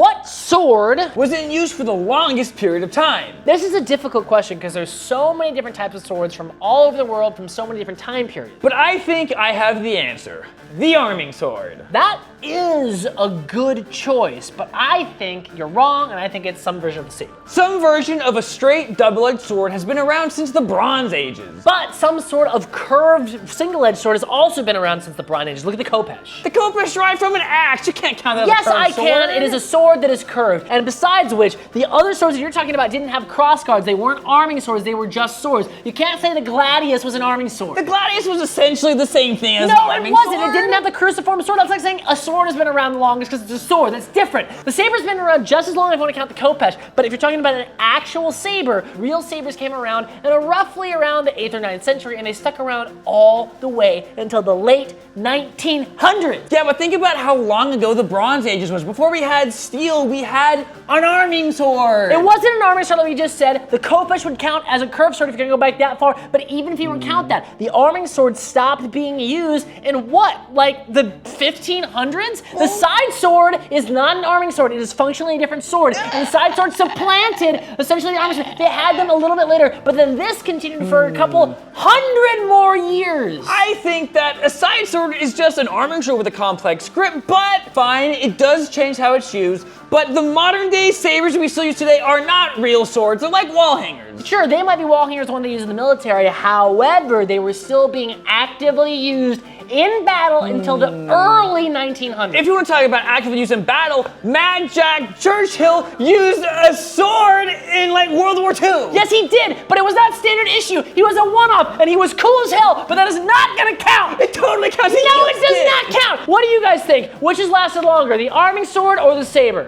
What sword was in use for the longest period of time? This is a difficult question because there's so many different types of swords from all over the world from so many different time periods. But I think I have the answer. The arming sword. That is a good choice, but I think you're wrong, and I think it's some version of the saber. Some version of a straight double-edged sword has been around since the Bronze Ages. But some sort of curved single-edged sword has also been around since the Bronze Ages. Look at the Khopesh. The Khopesh derived from an axe. You can't count that Yes, as a curved I sword. can. It is a sword that is curved. And besides which, the other swords that you're talking about didn't have cross guards. They weren't arming swords. They were just swords. You can't say the gladius was an arming sword. The gladius was essentially the same thing as No, an arming it wasn't. sword. It didn't have the cruciform sword. That's like saying a sword has been around the longest because it's a sword. That's different. The saber's been around just as long if you want to count the Khopesh. But if you're talking about an actual saber, real sabers came around in roughly around the 8th or 9th century, and they stuck around all the way until the late 1900s. Yeah, but think about how long ago the Bronze Ages was. Before we had steel, we had an arming sword. It wasn't an arming sword like we just said. The Khopesh would count as a curved sword if you're gonna go back that far, but even if you would count that, the arming sword stopped being used in what, like the 1500s? The side sword is not an arming sword. It is functionally a different sword. And the side sword supplanted essentially the arming sword. They had them a little bit later, but then this continued for a couple hundred more years. I think that a side sword is just an arming sword with a complex grip, but fine, it does change how it's used. But the modern day sabers we still use today are not real swords. They're like wall hangers. Sure, they might be wall hangers, one they use in the military. However, they were still being actively used in battle until the early 1900s. If you want to talk about active use in battle, Mad Jack Churchill used a sword in like World War II. Yes, he did, but it was not standard issue. He was a one-up, and he was cool as hell, but that is not gonna count. It totally counts. No, it does not count. What do you guys think? Which has lasted longer, the arming sword or the saber?